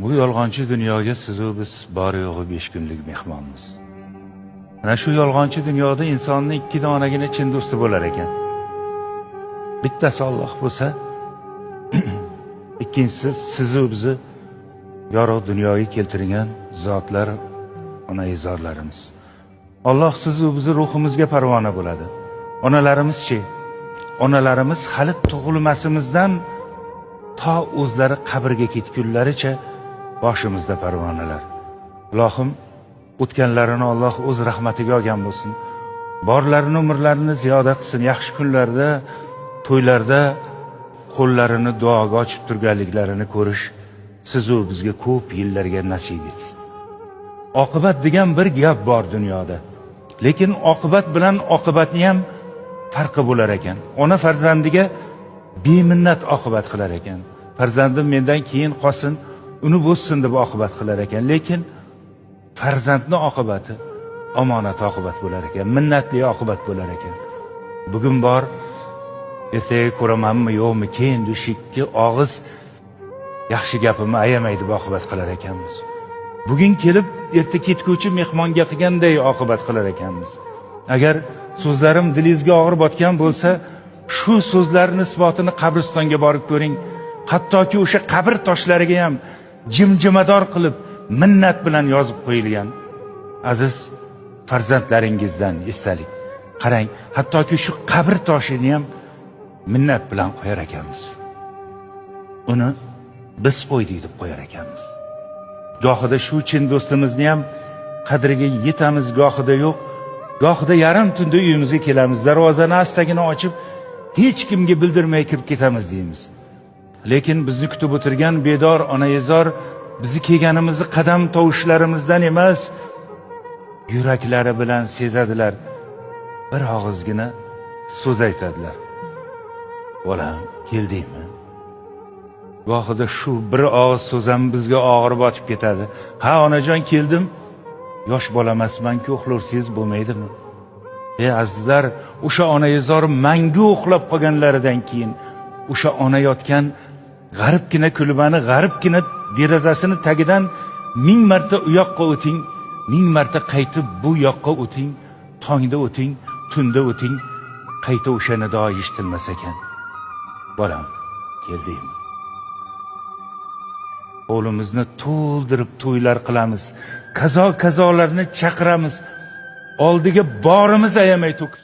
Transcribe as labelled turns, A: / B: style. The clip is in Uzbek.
A: Bu yolg'onchi dunyoga sizu biz bari yo'g'i 5 kunlik mehmonmiz. Ana shu yolg'onchi dunyoda insonning 2 donagina chin do'sti bo'lar ekan. Bittasi Alloh bo'lsa, ikkinchisi sizu bizni yorug' dunyoga keltirgan zotlar, onaizorlarimiz. Alloh sizu bizni ruhimizga parvona bo'ladi. Onalarimiz-chi? Onalarimiz hali tug'ilmasimizdan to o'zlari qabrga ketgunlaricha boshimizda parvonalar. Ilohim, o'tganlarini Alloh o'z rahmatiga olgan bo'lsin. Borlarini, umrlarini ziyoda qilsin. Yaxshi kunlarda, to'ylarda qo'llarini duoga ochib turganliklarini ko'rish sizu bizga ko'p yillarga nasib etsin. Oqibat degan bir gap bor dunyoda. Lekin oqibat bilan oqibatni ham farqi bo'lar ekan. Ona farzandiga beminnat oqibat qilar ekan. Farzandim mendan keyin qolsin, uni bo'ssin deb oqibat qilar ekan. Lekin farzandning oqibati omonat oqibat bo'lar ekan, minnatli oqibat bo'lar ekan. Bugun bor, ertaga ko'ramanmi yo'qmi, keyin dushikki og'iz yaxshi gapimni ayamay deb oqibat qilar ekanmiz. Bugun kelib erta ketguvchi mehmonga qilganday oqibat qilar ekanmiz. Agar so'zlarim dilingizga og'ir botgan bo'lsa, shu so'zlarning isbotini qabristonga borib ko'ring. Hattoki o'sha qabr toshlariga ham jimjimador qilib minnat bilan yozib qo'yilgan. Aziz farzandlaringizdan esdalik. Qarang, hattoki shu qabr toshini ham minnat bilan qo'yar ekanmiz. Uni biz qo'ydik deb qo'yar ekanmiz. Gohida shu chin do'stimizni ham qadriga yetamiz, gohida yo'q. Gohida yarim tunda uyimizga kelamiz, darvozani astagina ochib, hech kimga bildirmay kirib ketamiz deymiz. Lekin bizni kutib o'tirgan bedor onaizor bizni kelganimizni qadam tovushlarimizdan emas, yuraklari bilan sezadilar. Bir og'izgina so'z aytadilar. Bolam, keldingmi? Gohida shu bir og'iz so'z ham bizga og'ir botib ketadi. Ha, onajon, keldim. Yosh bolamasmanki, uxlursiz bo'lmaydimi? Azizlar, o'sha onaizor mangu uxlab qolganlaridan keyin o'sha ona yotgan g'aribgina kulbani, g'aribgina derazasini tagidan 1000 marta u yoqqa o'ting, 1000 marta qaytib bu yoqqa o'ting, tongda o'ting, tunda o'ting, qayta o'sha nido eshitilmas ekan. Bolam, keldingmi? Qo'limizni to'ldirib to'ylar qilamiz, kazolarni chaqiramiz, oldiga borimiz ayamay to'kib